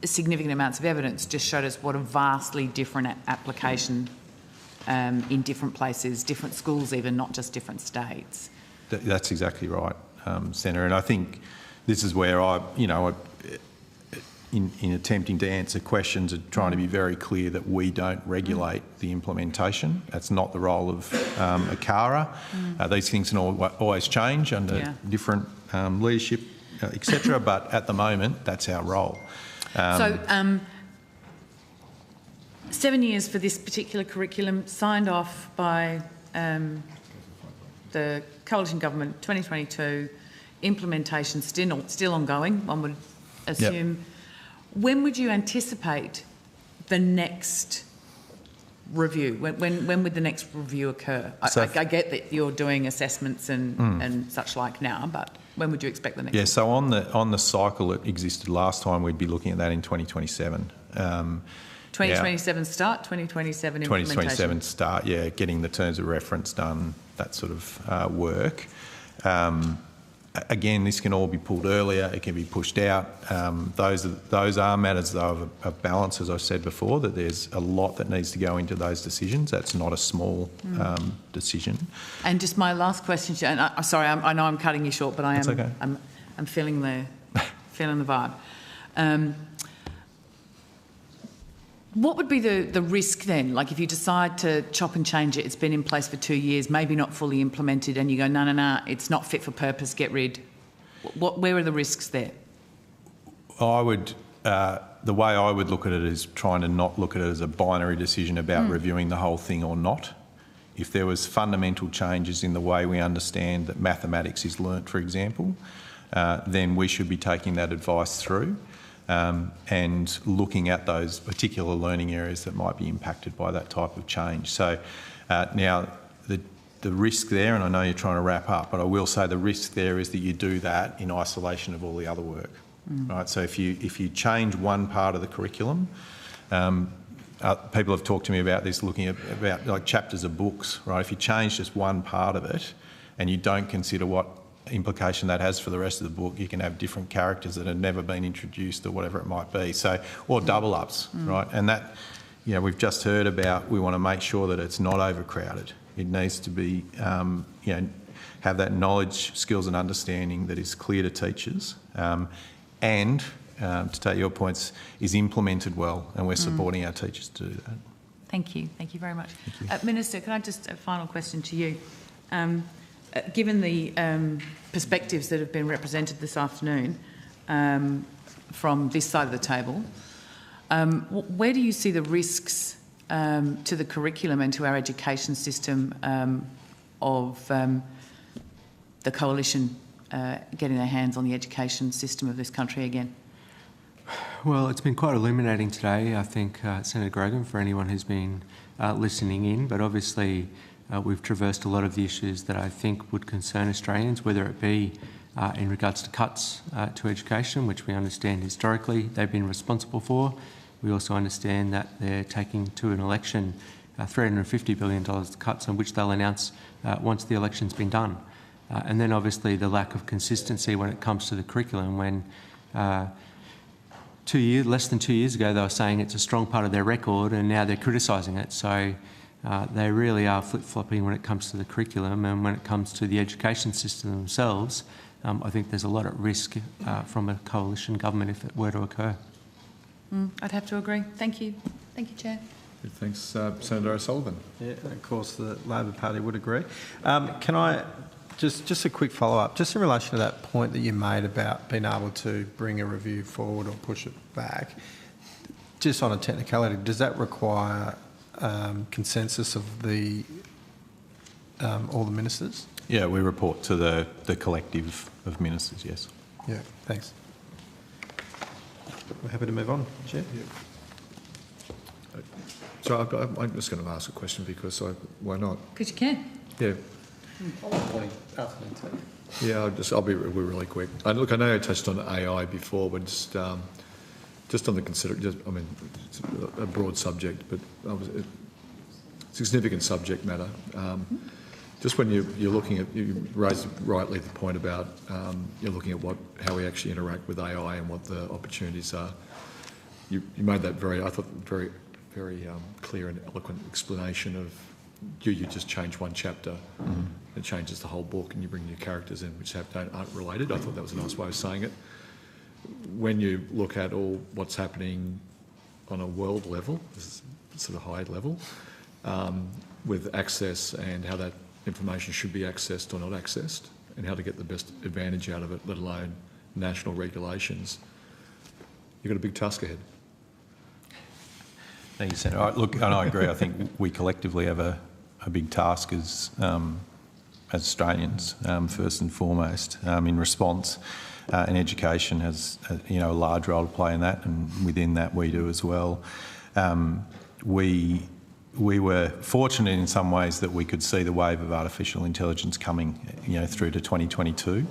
significant amounts of evidence just showed us what a vastly different application. In different places, different schools even, not just different states. That's exactly right, Senator. And I think this is where in attempting to answer questions, are trying to be very clear that we don't regulate the implementation. That's not the role of ACARA. These things can always change under different leadership, etc. But at the moment, that's our role. 7 years for this particular curriculum, signed off by the coalition government, 2022, implementation still ongoing, one would assume. Yep. When would you anticipate the next review? When would the next review occur? I get that you're doing assessments and such like now, but when would you expect the next? Yeah, so on the cycle that existed last time, we'd be looking at that in 2027. 2027 start, 2027 implementation? 2027 start, yeah, getting the terms of reference done, that sort of work. Again, this can all be pulled earlier, it can be pushed out. Those are matters, though, of balance, as I've said before, that there's a lot that needs to go into those decisions. That's not a small decision. And just my last question, and I know I'm cutting you short, but That's okay. I'm feeling the vibe. What would be the risk then? Like, if you decide to chop and change it, it's been in place for 2 years, maybe not fully implemented, and you go, no, it's not fit for purpose, get rid. Where are the risks there? The way I would look at it is trying to not look at it as a binary decision about reviewing the whole thing or not. If there was fundamental changes in the way we understand that mathematics is learnt, for example, then we should be taking that advice through. And looking at those particular learning areas that might be impacted by that type of change. So now the risk there, and I know you're trying to wrap up, but I will say the risk there is that you do that in isolation of all the other work, right? So if you change one part of the curriculum, people have talked to me about this, looking at about like chapters of books, right? If you change just one part of it and you don't consider what implication that has for the rest of the book, you can have different characters that have never been introduced or whatever it might be. So, or double ups, right? And that, we've just heard about, we want to make sure that it's not overcrowded. It needs to be, have that knowledge, skills and understanding that is clear to teachers and, to take your points, is implemented well, and we're supporting our teachers to do that. Thank you. Thank you very much. Minister, can I just, a final question to you? Given the perspectives that have been represented this afternoon from this side of the table, where do you see the risks to the curriculum and to our education system of the coalition getting their hands on the education system of this country again? Well, it's been quite illuminating today, I think, Senator Grogan, for anyone who's been listening in, but obviously we've traversed a lot of the issues that I think would concern Australians, whether it be in regards to cuts to education, which we understand historically they've been responsible for. We also understand that they're taking to an election $350 billion cuts on which they'll announce once the election's been done. And then obviously the lack of consistency when it comes to the curriculum, when less than 2 years ago they were saying it's a strong part of their record and now they're criticising it. So they really are flip-flopping when it comes to the curriculum, and when it comes to the education system themselves, I think there's a lot at risk from a coalition government if it were to occur. I'd have to agree. Thank you. Thank you, Chair. Good, thanks, Senator O'Sullivan. Yeah, of course, the Labor Party would agree. Can I just a quick follow-up, just in relation to that point that you made about being able to bring a review forward or push it back, just on a technicality, does that require consensus of the all the ministers? Yeah, we report to the collective of ministers, yes. Yeah, thanks. We're happy to move on, Chair. Yeah. So I'm just going to ask a question because why not? Because you can. Yeah. Yeah, I'll be really quick. Look, I know I touched on AI before, but just on the it's a broad subject, but it's a significant subject matter. Just when you're looking at, you raised rightly the point about you're looking at how we actually interact with AI and what the opportunities are. You made that very clear and eloquent explanation of you just change one chapter, it changes the whole book, and you bring new characters in which aren't related. I thought that was a nice way of saying it. When you look at all what's happening on a world level, this is sort of high level, with access and how that information should be accessed or not accessed, and how to get the best advantage out of it, let alone national regulations, you've got a big task ahead. Thank you, Senator. Look, and I agree. I think we collectively have a big task as Australians, first and foremost, in response. And education has, a large role to play in that, and within that we do as well. We were fortunate in some ways that we could see the wave of artificial intelligence coming, through to 2022.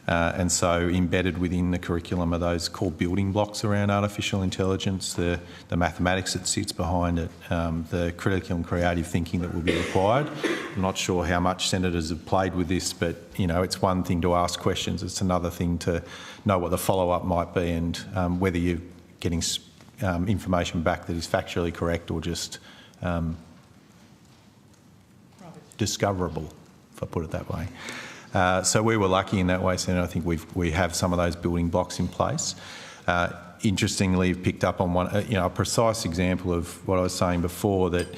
And so embedded within the curriculum are those core building blocks around artificial intelligence, the mathematics that sits behind it, the critical and creative thinking that will be required. I'm not sure how much senators have played with this, but it's one thing to ask questions, it's another thing to know what the follow-up might be, and whether you're getting information back that is factually correct or just discoverable, if I put it that way. So we were lucky in that way, Senator. I think we have some of those building blocks in place. Interestingly, you've picked up on one, a precise example of what I was saying before, that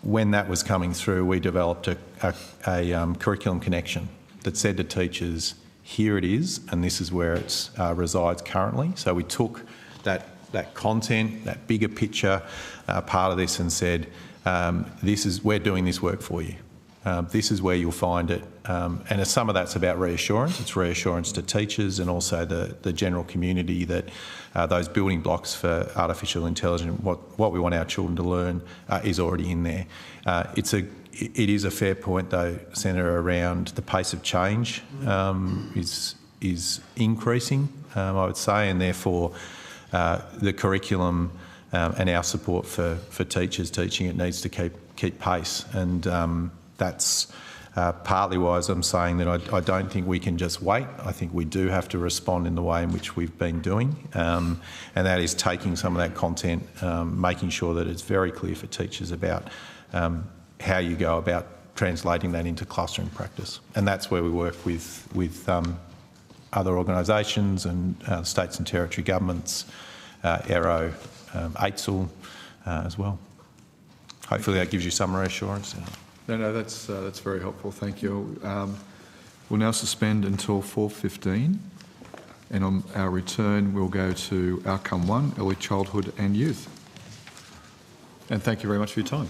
when that was coming through, we developed a curriculum connection that said to teachers, here it is, and this is where it resides currently. So we took that content, that bigger picture part of this, and said, we're doing this work for you. This is where you'll find it. And some of that's about reassurance. It's reassurance to teachers and also the general community that those building blocks for artificial intelligence, what we want our children to learn, is already in there. It is a fair point, though, Senator, around the pace of change is increasing, I would say, and therefore the curriculum and our support for teachers teaching it needs to keep pace. And that's partly why, as I'm saying, that I don't think we can just wait. I think we do have to respond in the way in which we've been doing, and that is taking some of that content, making sure that it's very clear for teachers about how you go about translating that into classroom practice. And that's where we work with other organisations and states and territory governments, Aero, AITSL as well. Hopefully that gives you some reassurance. No, that's very helpful. Thank you. We'll now suspend until 4:15, and on our return, we'll go to Outcome 1, Early Childhood and Youth. And thank you very much for your time.